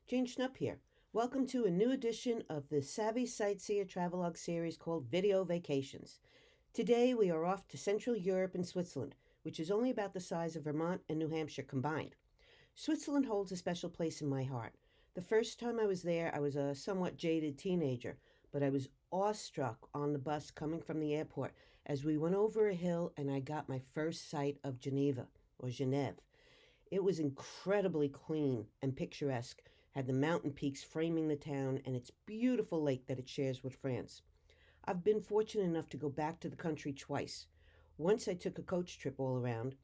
Jane Schnupp here. Welcome to a new edition of the Savvy Sightseer travelogue series called Video Vacations. Today we are off to Central Europe and Switzerland, which is only about the size of Vermont and New Hampshire combined. Switzerland holds a special place in my heart. The first time I was there, I was a somewhat jaded teenager, but I was awestruck on the bus coming from the airport as we went over a hill and I got my first sight of Geneva, or Genève. It was incredibly clean and picturesque, had the mountain peaks framing the town and its beautiful lake that it shares with France. I've been fortunate enough to go back to the country twice. Once I took a coach trip all around.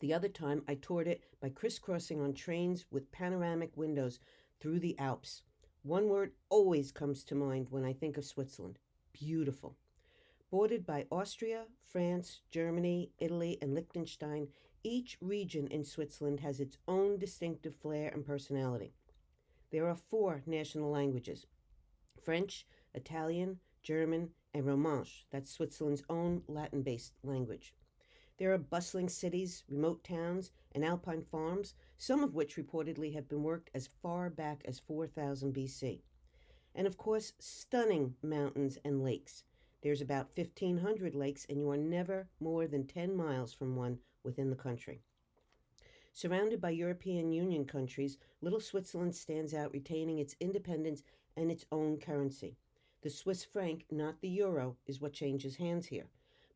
The other time I toured it by crisscrossing on trains with panoramic windows through the Alps. One word always comes to mind when I think of Switzerland: beautiful. Bordered by Austria, France, Germany, Italy, and Liechtenstein, each region in Switzerland has its own distinctive flair and personality. There are four national languages: French, Italian, German, and Romansh, that's Switzerland's own Latin based language. There are bustling cities, remote towns, and alpine farms, some of which reportedly have been worked as far back as 4000 BC. And of course, stunning mountains and lakes. There's about 1,500 lakes, and you are never more than 10 miles from one within the country. Surrounded by European Union countries, little Switzerland stands out, retaining its independence and its own currency. The Swiss franc, not the euro, is what changes hands here,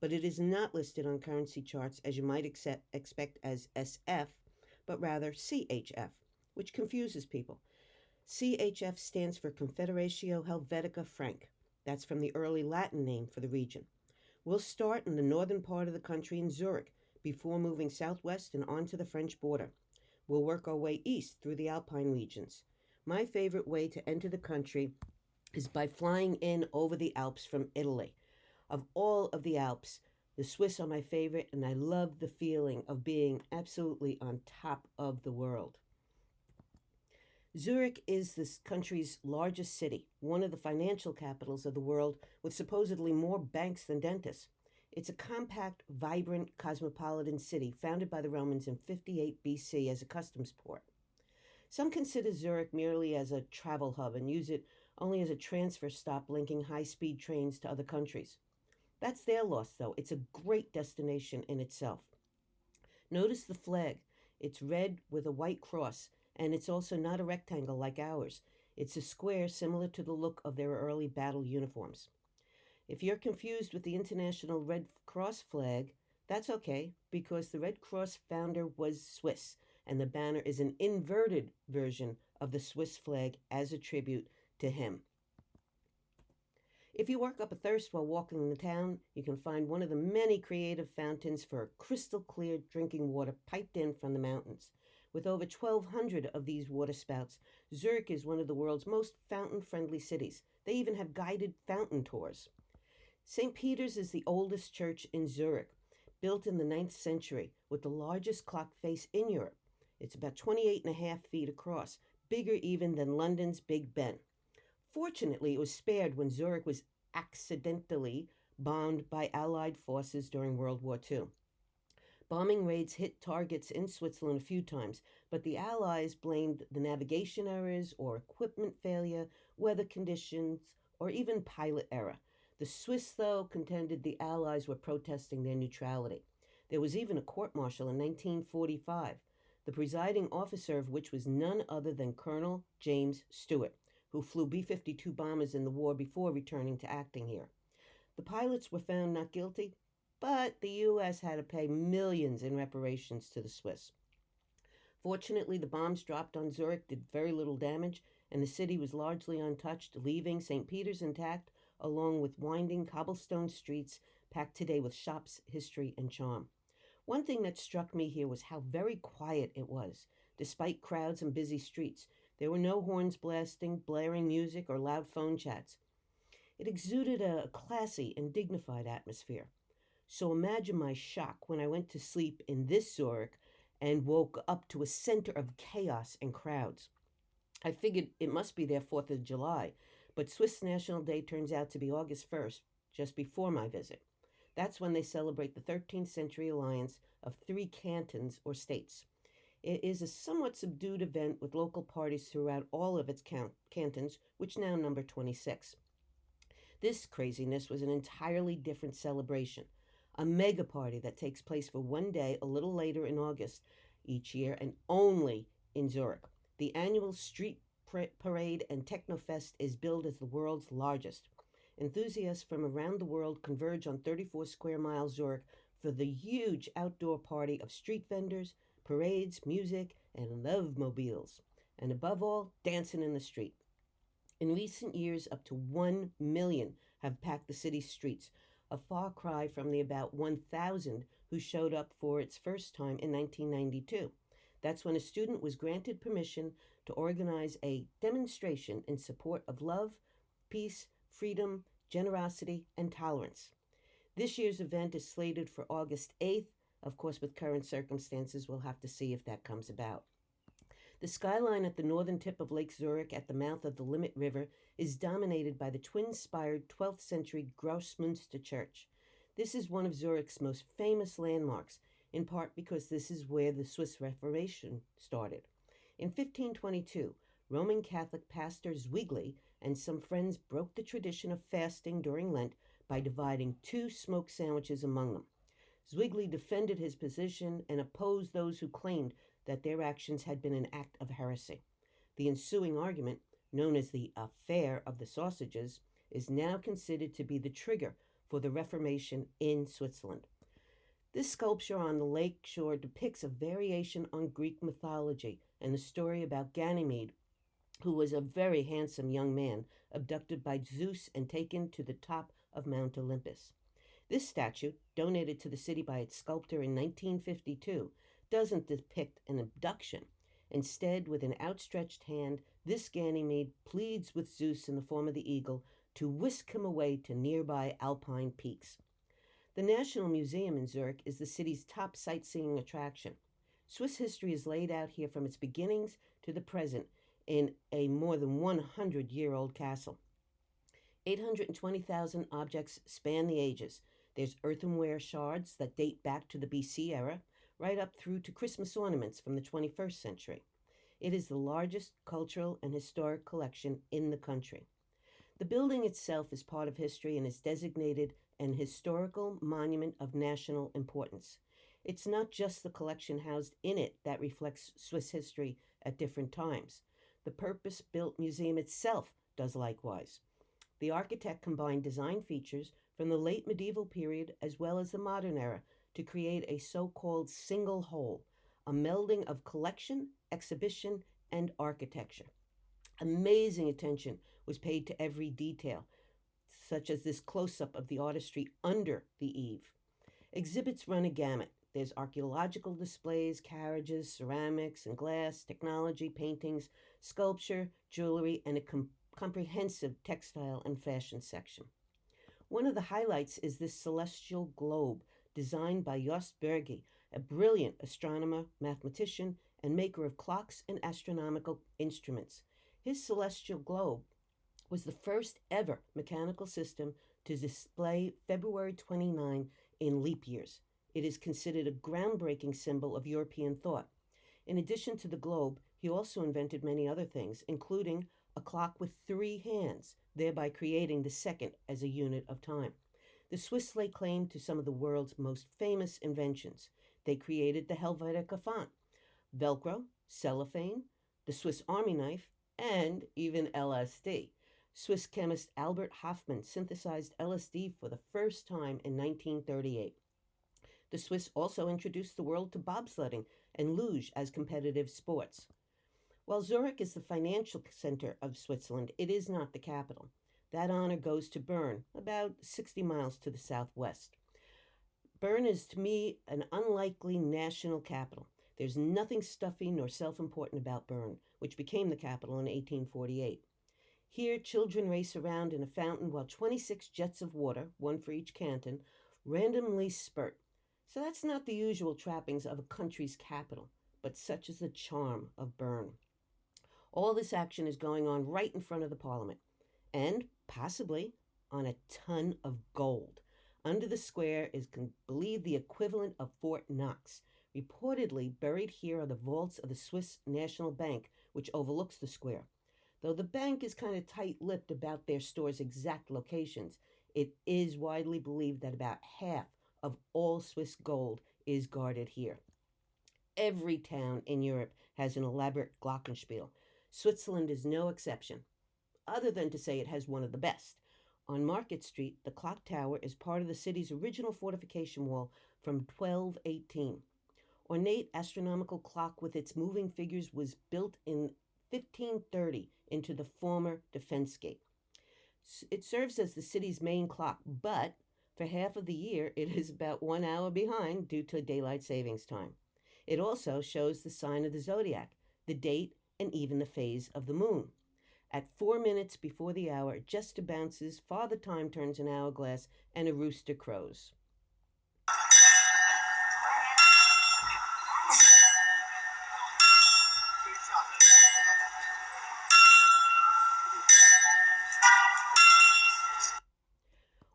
but it is not listed on currency charts as you might expect as SF, but rather CHF, which confuses people. CHF stands for Confederatio Helvetica Franc. That's from the early Latin name for the region. We'll start in the northern part of the country in Zurich before moving southwest and onto the French border. We'll work our way east through the Alpine regions. My favorite way to enter the country is by flying in over the Alps from Italy. Of all of the Alps, the Swiss are my favorite, and I love the feeling of being absolutely on top of the world. Zurich is this country's largest city, one of the financial capitals of the world, with supposedly more banks than dentists. It's a compact, vibrant, cosmopolitan city founded by the Romans in 58 BC as a customs port. Some consider Zurich merely as a travel hub and use it only as a transfer stop linking high-speed trains to other countries. That's their loss, though. It's a great destination in itself. Notice the flag. It's red with a white cross, and it's also not a rectangle like ours. It's a square similar to the look of their early battle uniforms. If you're confused with the International Red Cross flag, that's okay, because the Red Cross founder was Swiss, and the banner is an inverted version of the Swiss flag as a tribute to him. If you work up a thirst while walking the town, you can find one of the many creative fountains for crystal clear drinking water piped in from the mountains. With over 1,200 of these water spouts, Zurich is one of the world's most fountain-friendly cities. They even have guided fountain tours. St. Peter's is the oldest church in Zurich, built in the 9th century, with the largest clock face in Europe. It's about 28.5 feet across, bigger even than London's Big Ben. Fortunately, it was spared when Zurich was accidentally bombed by Allied forces during World War II. Bombing raids hit targets in Switzerland a few times, but the Allies blamed the navigation errors or equipment failure, weather conditions, or even pilot error. The Swiss, though, contended the Allies were protesting their neutrality. There was even a court-martial in 1945, the presiding officer of which was none other than Colonel James Stewart, who flew B-52 bombers in the war before returning to acting here. The pilots were found not guilty, but the U.S. had to pay millions in reparations to the Swiss. Fortunately, the bombs dropped on Zurich did very little damage, and the city was largely untouched, leaving St. Peter's intact, along with winding cobblestone streets packed today with shops, history, and charm. One thing that struck me here was how very quiet it was. Despite crowds and busy streets, there were no horns blasting, blaring music, or loud phone chats. It exuded a classy and dignified atmosphere. So imagine my shock when I went to sleep in this Zurich and woke up to a center of chaos and crowds. I figured it must be their 4th of July, but Swiss National Day turns out to be August 1st, just before my visit. That's when they celebrate the 13th century alliance of 3 cantons or states. It is a somewhat subdued event with local parties throughout all of its cantons, which now number 26. This craziness was an entirely different celebration, a mega party that takes place for one day a little later in August each year and only in Zurich. The annual street parade and Technofest is billed as the world's largest. Enthusiasts from around the world converge on 34 square miles Zurich for the huge outdoor party of street vendors, parades, music, and love mobiles. And above all, dancing in the street. In recent years, up to 1 million have packed the city's streets, a far cry from the about 1,000 who showed up for its first time in 1992. That's when a student was granted permission to organize a demonstration in support of love, peace, freedom, generosity, and tolerance. This year's event is slated for August 8th. Of course, with current circumstances, we'll have to see if that comes about. The skyline at the northern tip of Lake Zurich at the mouth of the Limmat River is dominated by the twin-spired 12th century Grossmünster Church. This is one of Zurich's most famous landmarks, in part because this is where the Swiss Reformation started. In 1522, Roman Catholic pastor Zwingli and some friends broke the tradition of fasting during Lent by dividing 2 smoked sandwiches among them. Zwingli defended his position and opposed those who claimed that their actions had been an act of heresy. The ensuing argument, known as the Affair of the Sausages, is now considered to be the trigger for the Reformation in Switzerland. This sculpture on the lake shore depicts a variation on Greek mythology and the story about Ganymede, who was a very handsome young man abducted by Zeus and taken to the top of Mount Olympus. This statue, donated to the city by its sculptor in 1952, doesn't depict an abduction. Instead, with an outstretched hand, this Ganymede pleads with Zeus in the form of the eagle to whisk him away to nearby alpine peaks. The National Museum in Zurich is the city's top sightseeing attraction. Swiss history is laid out here from its beginnings to the present in a more than 100-year-old castle. 820,000 objects span the ages. There's earthenware shards that date back to the BC era, right up through to Christmas ornaments from the 21st century. It is the largest cultural and historic collection in the country. The building itself is part of history and is designated an historical monument of national importance. It's not just the collection housed in it that reflects Swiss history at different times. The purpose-built museum itself does likewise. The architect combined design features from the late medieval period as well as the modern era to create a so-called single whole, a melding of collection, exhibition, and architecture. Amazing attention was paid to every detail, such as this close-up of the artistry under the eave. Exhibits run a gamut. There's archaeological displays, carriages, ceramics and glass, technology, paintings, sculpture, jewelry, and a comprehensive textile and fashion section. One of the highlights is this celestial globe designed by Jost Bergi, a brilliant astronomer, mathematician, and maker of clocks and astronomical instruments. His celestial globe was the first ever mechanical system to display February 29 in leap years. It is considered a groundbreaking symbol of European thought. In addition to the globe, he also invented many other things, including a clock with 3 hands, thereby creating the second as a unit of time. The Swiss lay claim to some of the world's most famous inventions. They created the Helvetica font, Velcro, cellophane, the Swiss Army knife, and even LSD. Swiss chemist Albert Hofmann synthesized LSD for the first time in 1938. The Swiss also introduced the world to bobsledding and luge as competitive sports. While Zurich is the financial center of Switzerland, it is not the capital. That honor goes to Bern, about 60 miles to the southwest. Bern is, to me, an unlikely national capital. There's nothing stuffy nor self-important about Bern, which became the capital in 1848. Here, children race around in a fountain while 26 jets of water, one for each canton, randomly spurt. So that's not the usual trappings of a country's capital, but such is the charm of Bern. All this action is going on right in front of the parliament, and possibly on a ton of gold. Under the square is believed the equivalent of Fort Knox, Reportedly buried here are the vaults of the Swiss National Bank, which overlooks the square. Though the bank is kind of tight lipped about their store's exact locations, it is widely believed that about half of all Swiss gold is guarded here. Every town in Europe has an elaborate glockenspiel. Switzerland is no exception, other than to say it has one of the best. On Market Street, the clock tower is part of the city's original fortification wall from 1218. Ornate astronomical clock with its moving figures was built in 1530 into the former defense gate. It serves as the city's main clock, but for half of the year it is about 1 hour behind due to daylight savings time. It also shows the sign of the zodiac, the date, and even the phase of the moon. At 4 minutes before the hour, it just bounces, Father Time turns an hourglass, and a rooster crows.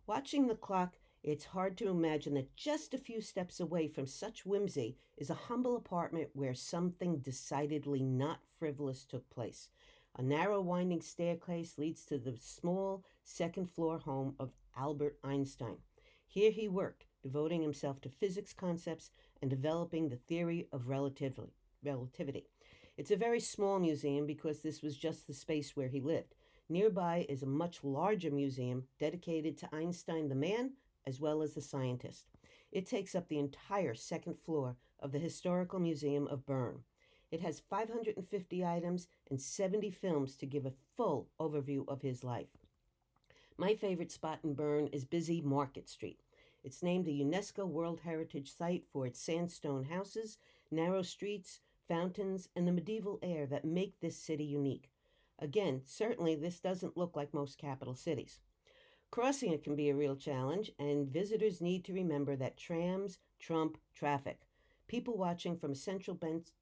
Watching the clock, it's hard to imagine that just a few steps away from such whimsy is a humble apartment where something decidedly not frivolous took place. A narrow, winding staircase leads to the small second floor home of Albert Einstein. Here he worked, devoting himself to physics concepts and developing the theory of relativity. It's a very small museum because this was just the space where he lived. Nearby is a much larger museum dedicated to Einstein the man as well as the scientist. It takes up the entire second floor of the Historical Museum of Bern. It has 550 items and 70 films to give a full overview of his life. My favorite spot in Bern is busy Market Street. It's named a UNESCO World Heritage Site for its sandstone houses, narrow streets, fountains, and the medieval air that make this city unique. Again, certainly this doesn't look like most capital cities. Crossing it can be a real challenge, and visitors need to remember that trams trump traffic. People watching from a central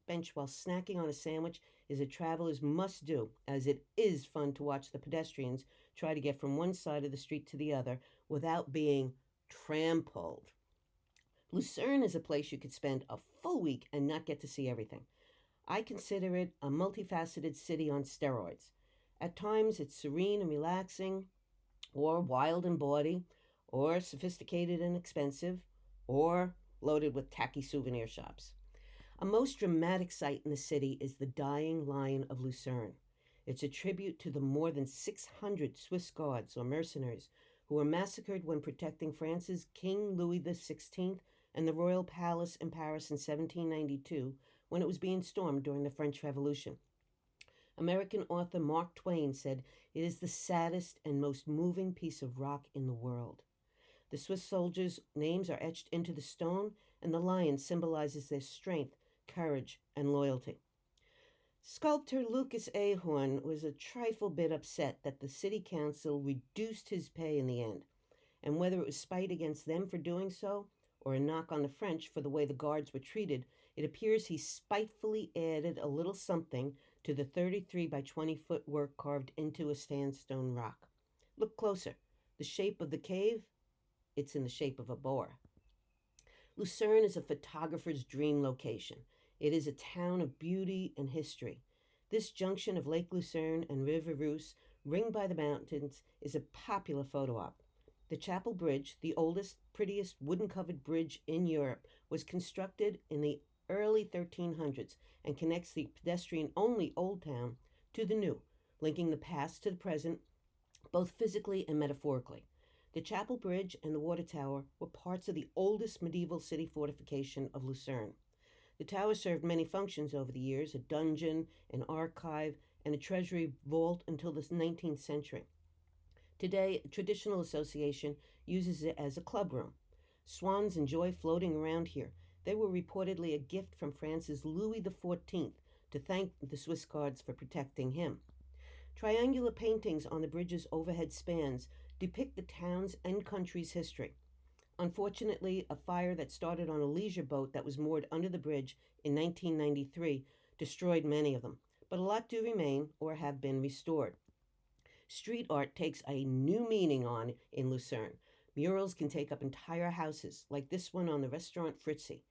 bench while snacking on a sandwich is a traveler's must do, as it is fun to watch the pedestrians try to get from one side of the street to the other without being trampled. Lucerne is a place you could spend a full week and not get to see everything. I consider it a multifaceted city on steroids. At times, it's serene and relaxing, or wild and bawdy, or sophisticated and expensive, or loaded with tacky souvenir shops. A most dramatic sight in the city is the Dying Lion of Lucerne. It's a tribute to the more than 600 Swiss guards or mercenaries who were massacred when protecting France's King Louis XVI and the royal palace in Paris in 1792 when it was being stormed during the French Revolution. American author Mark Twain said it is the saddest and most moving piece of rock in the world. The Swiss soldiers' names are etched into the stone, and the lion symbolizes their strength, courage, and loyalty. Sculptor Lucas Ahorn was a trifle bit upset that the city council reduced his pay in the end, and whether it was spite against them for doing so or a knock on the French for the way the guards were treated, it appears he spitefully added a little something to the 33 by 20-foot work carved into a sandstone rock. Look closer. The shape of the cave? It's in the shape of a boar. Lucerne is a photographer's dream location. It is a town of beauty and history. This junction of Lake Lucerne and River Reuss, ringed by the mountains, is a popular photo op. The Chapel Bridge, the oldest, prettiest wooden-covered bridge in Europe, was constructed in the early 1300s and connects the pedestrian-only Old Town to the new, linking the past to the present, both physically and metaphorically. The Chapel Bridge and the Water Tower were parts of the oldest medieval city fortification of Lucerne. The tower served many functions over the years: a dungeon, an archive, and a treasury vault until the 19th century. Today, a traditional association uses it as a clubroom. Swans enjoy floating around here. They were reportedly a gift from France's Louis XIV to thank the Swiss guards for protecting him. Triangular paintings on the bridge's overhead spans depict the town's and country's history. Unfortunately, a fire that started on a leisure boat that was moored under the bridge in 1993 destroyed many of them, but a lot do remain or have been restored. Street art takes a new meaning on in Lucerne. Murals can take up entire houses, like this one on the restaurant Fritzi.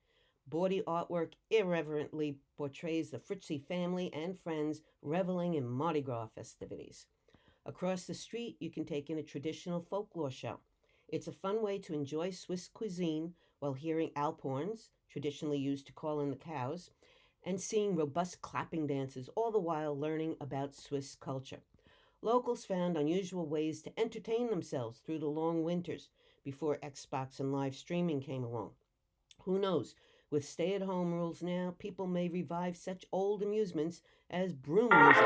Bawdy artwork irreverently portrays the Fritzy family and friends reveling in Mardi Gras festivities. Across the street, you can take in a traditional folklore show. It's a fun way to enjoy Swiss cuisine while hearing Alp horns, traditionally used to call in the cows, and seeing robust clapping dances, all the while learning about Swiss culture. Locals found unusual ways to entertain themselves through the long winters before Xbox and live streaming came along. Who knows? With stay at home rules now, people may revive such old amusements as broom music.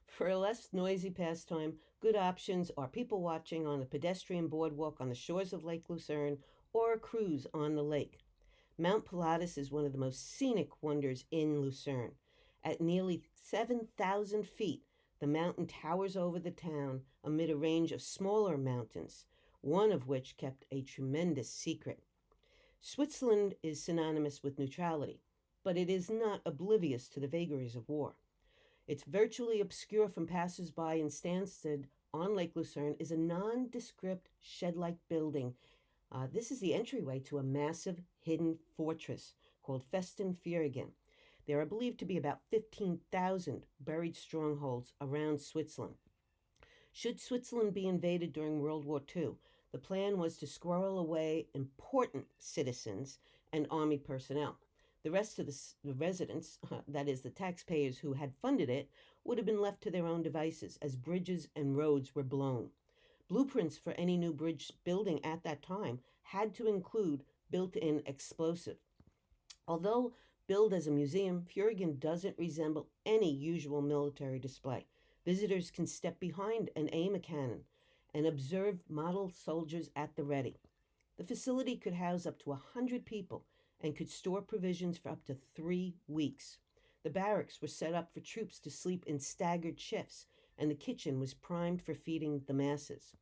For a less noisy pastime, good options are people watching on the pedestrian boardwalk on the shores of Lake Lucerne or a cruise on the lake. Mount Pilatus is one of the most scenic wonders in Lucerne. At nearly 7,000 feet, the mountain towers over the town amid a range of smaller mountains, one of which kept a tremendous secret. Switzerland is synonymous with neutrality, but it is not oblivious to the vagaries of war. It's virtually obscure from passers-by, and Stansted on Lake Lucerne is a nondescript shed-like building. This is the entryway to a massive hidden fortress called Festen Fjorden. There are believed to be about 15,000 buried strongholds around Switzerland. Should Switzerland be invaded during World War II, the plan was to squirrel away important citizens and army personnel. The rest of the residents, that is, the taxpayers who had funded it, would have been left to their own devices as bridges and roads were blown. Blueprints for any new bridge building at that time had to include built in explosive. Although billed as a museum, Fjorden doesn't resemble any usual military display. Visitors can step behind and aim a cannon and observe model soldiers at the ready. The facility could house up to 100 people and could store provisions for up to 3 weeks. The barracks were set up for troops to sleep in staggered shifts, and the kitchen was primed for feeding the masses.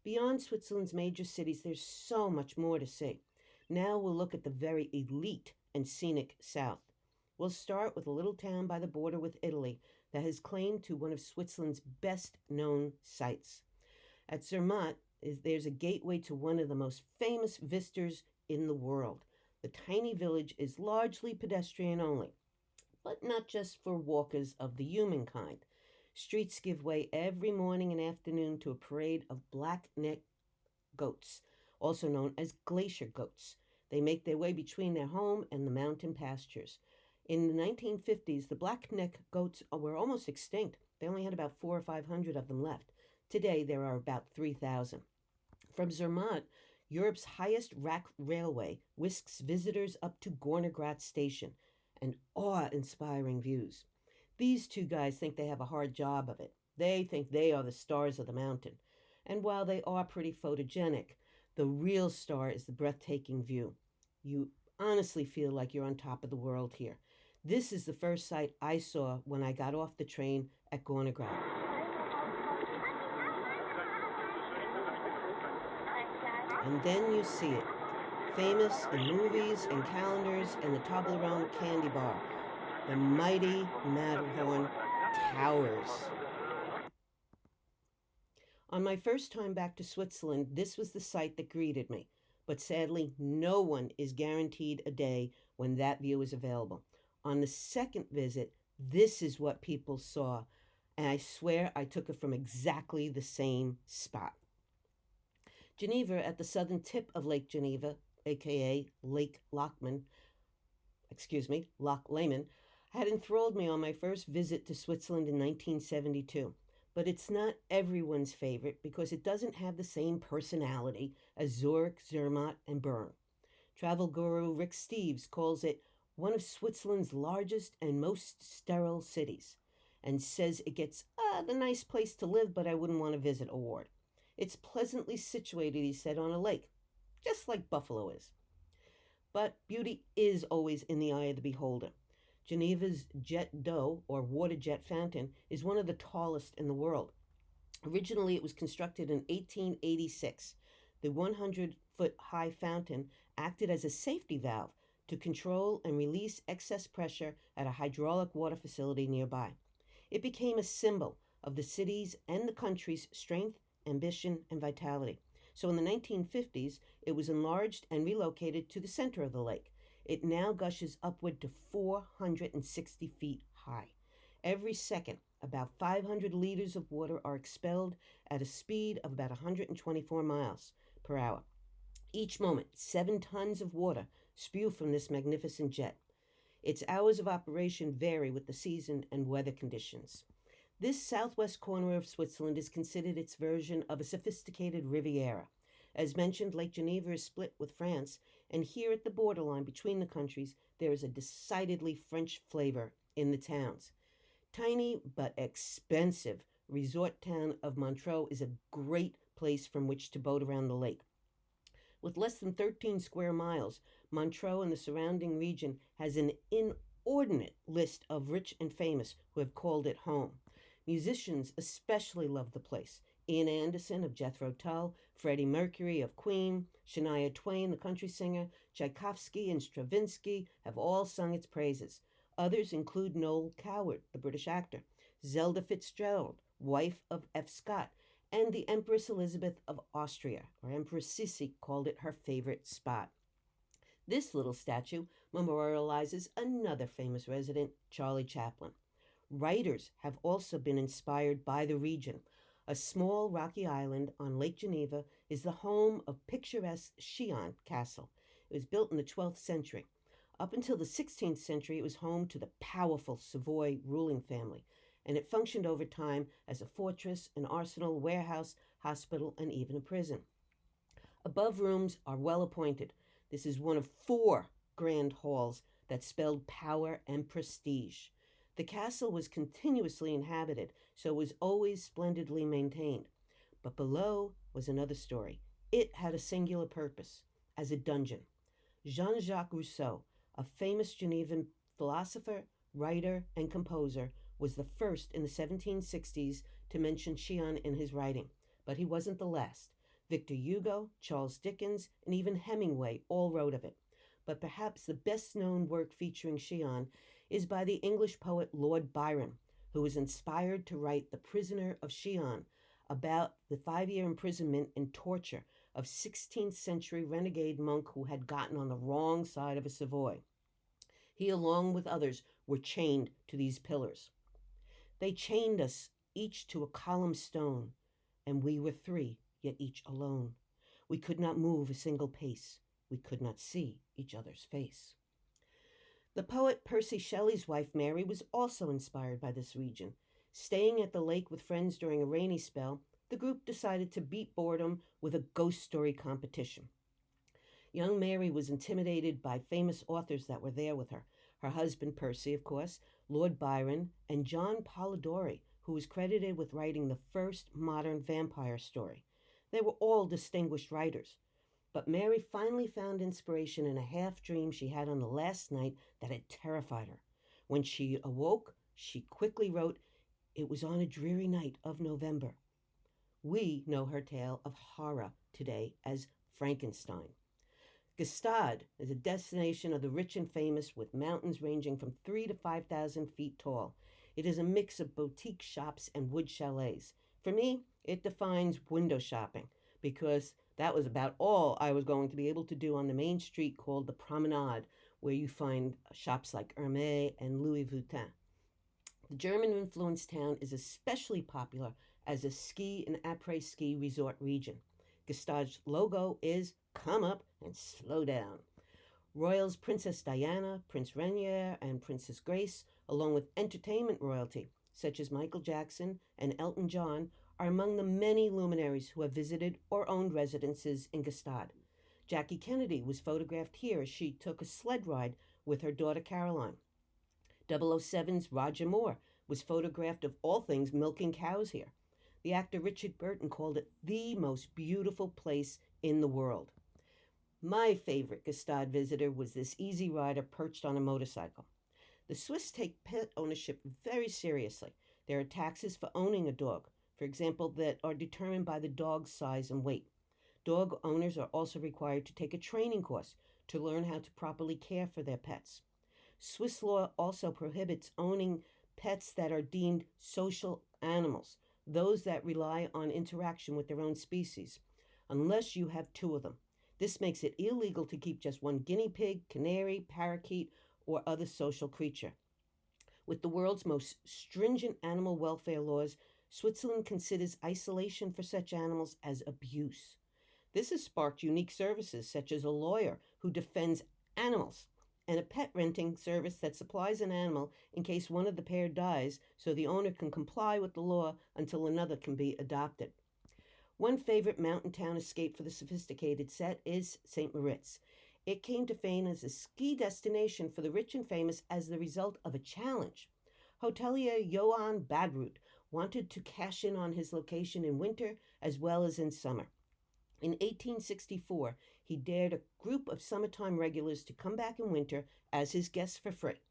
Beyond Switzerland's major cities, there's so much more to see. Now we'll look at the very elite and scenic south. We'll start with a little town by the border with Italy that has claim to one of Switzerland's best known sights. At Zermatt, there's a gateway to one of the most famous vistas in the world. The tiny village is largely pedestrian only, but not just for walkers of the human kind. Streets give way every morning and afternoon to a parade of black-necked goats, also known as glacier goats. They make their way between their home and the mountain pastures. In the 1950s, the black-necked goats were almost extinct. They only had about 400 or 500 of them left. Today, there are about 3,000. From Zermatt, Europe's highest railway whisks visitors up to Gornergrat Station, and awe-inspiring views. These two guys think they have a hard job of it. They think they are the stars of the mountain. And while they are pretty photogenic, the real star is the breathtaking view. You honestly feel like you're on top of the world here. This is the first sight I saw when I got off the train at Gornergrat. And then you see it. Famous in movies and calendars and the Toblerone candy bar. The mighty Matterhorn towers. On my first time back to Switzerland, this was the sight that greeted me. But sadly, no one is guaranteed a day when that view is available. On the second visit, this is what people saw, and I swear I took it from exactly the same spot. Geneva, at the southern tip of Lake Geneva, aka Lake Lochman, Loch Lomond, had enthralled me on my first visit to Switzerland in 1972. But it's not everyone's favorite because it doesn't have the same personality as Zurich, Zermatt, and Bern. Travel guru Rick Steves calls it one of Switzerland's largest and most sterile cities, and says it gets the nice place to live, but I wouldn't want to visit award. It's pleasantly situated, he said, on a lake, just like Buffalo is. But beauty is always in the eye of the beholder. Geneva's Jet d'Eau, or water jet fountain, is one of the tallest in the world. Originally, it was constructed in 1886. The 100-foot high fountain acted as a safety valve to control and release excess pressure at a hydraulic water facility nearby. It became a symbol of the city's and the country's strength, ambition, and vitality. So in the 1950s, it was enlarged and relocated to the center of the lake. It now gushes upward to 460 feet high. Every second, about 500 liters of water are expelled at a speed of about 124 miles per hour. Each moment, 7 tons of water spew from this magnificent jet. Its hours of operation vary with the season and weather conditions. This southwest corner of Switzerland is considered its version of a sophisticated Riviera. As mentioned, Lake Geneva is split with France, and here at the borderline between the countries, there is a decidedly French flavor in the towns. Tiny but expensive resort town of Montreux is a great place from which to boat around the lake. With less than 13 square miles, Montreux and the surrounding region has an inordinate list of rich and famous who have called it home. Musicians especially love the place. Ian Anderson of Jethro Tull, Freddie Mercury of Queen, Shania Twain, the country singer, Tchaikovsky and Stravinsky have all sung its praises. Others include Noel Coward, the British actor, Zelda Fitzgerald, wife of F. Scott, and the Empress Elizabeth of Austria, or Empress Sissi, called it her favorite spot. This little statue memorializes another famous resident, Charlie Chaplin. Writers have also been inspired by the region. A small rocky island on Lake Geneva is the home of picturesque Chillon Castle. It was built in the 12th century. Up until the 16th century, it was home to the powerful Savoy ruling family, and it functioned over time as a fortress, an arsenal, warehouse, hospital, and even a prison. Above rooms are well appointed. This is one of 4 grand halls that spelled power and prestige. The castle was continuously inhabited, so it was always splendidly maintained. But below was another story. It had a singular purpose, as a dungeon. Jean-Jacques Rousseau, a famous Genevan philosopher, writer, and composer, was the first in the 1760s to mention Chillon in his writing, but he wasn't the last. Victor Hugo, Charles Dickens, and even Hemingway all wrote of it. But perhaps the best-known work featuring Chillon is by the English poet Lord Byron, who was inspired to write The Prisoner of Chillon about the 5-year imprisonment and torture of 16th century renegade monk who had gotten on the wrong side of a Savoy. He, along with others, were chained to these pillars. They chained us each to a column stone, and we were 3, yet each alone. We could not move a single pace. We could not see each other's face. The poet Percy Shelley's wife Mary was also inspired by this region. Staying at the lake with friends during a rainy spell, the group decided to beat boredom with a ghost story competition. Young Mary was intimidated by famous authors that were there with her. Her husband, Percy, of course, Lord Byron, and John Polidori, who was credited with writing the first modern vampire story. They were all distinguished writers. But Mary finally found inspiration in a half-dream she had on the last night that had terrified her. When she awoke, she quickly wrote, "It was on a dreary night of November." We know her tale of horror today as Frankenstein. Gstaad is a destination of the rich and famous with mountains ranging from 3 to 5,000 feet tall. It is a mix of boutique shops and wood chalets. For me, it defines window shopping because that was about all I was going to be able to do on the main street called the Promenade, where you find shops like Hermès and Louis Vuitton. The German-influenced town is especially popular as a ski and après-ski resort region. Gstaad's logo is "Come up and slow down." Royals Princess Diana, Prince Rainier, and Princess Grace, along with entertainment royalty such as Michael Jackson and Elton John, are among the many luminaries who have visited or owned residences in Gstaad. Jackie Kennedy was photographed here as she took a sled ride with her daughter Caroline. 007's Roger Moore was photographed of all things milking cows here. The actor Richard Burton called it the most beautiful place in the world. My favorite Gstaad visitor was this easy rider perched on a motorcycle. The Swiss take pet ownership very seriously. There are taxes for owning a dog, for example, that are determined by the dog's size and weight. Dog owners are also required to take a training course to learn how to properly care for their pets. Swiss law also prohibits owning pets that are deemed social animals, those that rely on interaction with their own species, unless you have two of them. This makes it illegal to keep just one guinea pig, canary, parakeet, or other social creature. With the world's most stringent animal welfare laws, Switzerland considers isolation for such animals as abuse. This has sparked unique services such as a lawyer who defends animals and a pet renting service that supplies an animal in case one of the pair dies so the owner can comply with the law until another can be adopted. One favorite mountain town escape for the sophisticated set is St. Moritz. It came to fame as a ski destination for the rich and famous as the result of a challenge. Hotelier Johann Badroot wanted to cash in on his location in winter as well as in summer. In 1864, he dared a group of summertime regulars to come back in winter as his guests for free.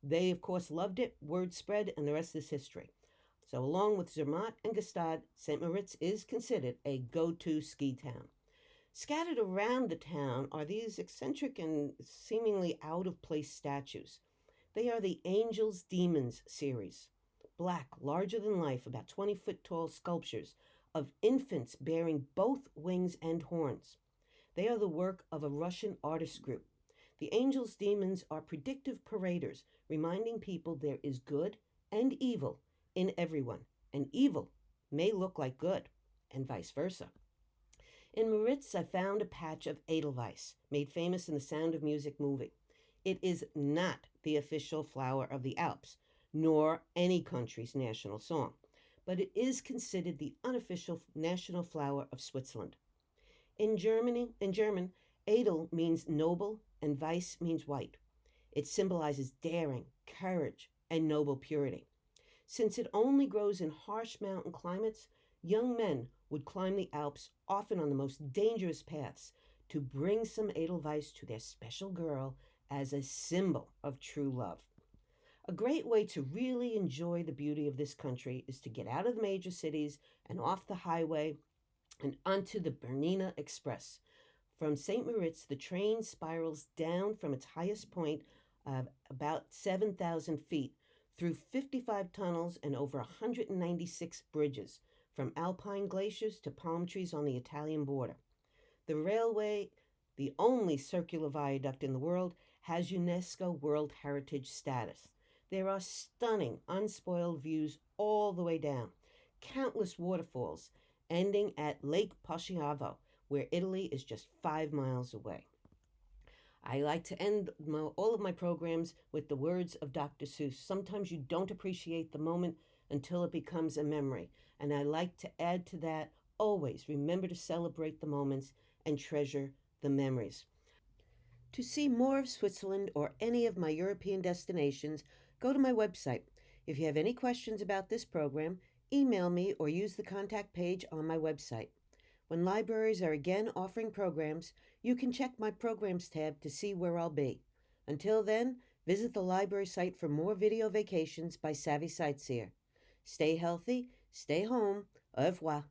They, of course, loved it, word spread, and the rest is history. So, along with Zermatt and Gstaad, St. Moritz is considered a go-to ski town. Scattered around the town are these eccentric and seemingly out-of-place statues. They are the Angels Demons series. Black, larger than life, about 20-foot tall sculptures of infants bearing both wings and horns. They are the work of a Russian artist group. The Angels Demons are predictive paraders, reminding people there is good and evil in everyone, and evil may look like good, and vice versa. In Moritz, I found a patch of Edelweiss, made famous in the Sound of Music movie. It is not the official flower of the Alps, nor any country's national song, but it is considered the unofficial national flower of Switzerland. In German, Edel means noble and Weiss means white. It symbolizes daring, courage, and noble purity. Since it only grows in harsh mountain climates, young men would climb the Alps, often on the most dangerous paths, to bring some Edelweiss to their special girl as a symbol of true love. A great way to really enjoy the beauty of this country is to get out of the major cities and off the highway and onto the Bernina Express. From St. Moritz, the train spirals down from its highest point of about 7,000 feet through 55 tunnels and over 196 bridges, from alpine glaciers to palm trees on the Italian border. The railway, the only circular viaduct in the world, has UNESCO World Heritage status. There are stunning, unspoiled views all the way down, countless waterfalls, ending at Lake Poschiavo, where Italy is just 5 miles away. I like to end all of my programs with the words of Dr. Seuss. Sometimes you don't appreciate the moment until it becomes a memory. And I like to add to that, always remember to celebrate the moments and treasure the memories. To see more of Switzerland or any of my European destinations, go to my website. If you have any questions about this program, email me or use the contact page on my website. When libraries are again offering programs, you can check my Programs tab to see where I'll be. Until then, visit the library site for more video vacations by Savvy Sightseer. Stay healthy, stay home, au revoir.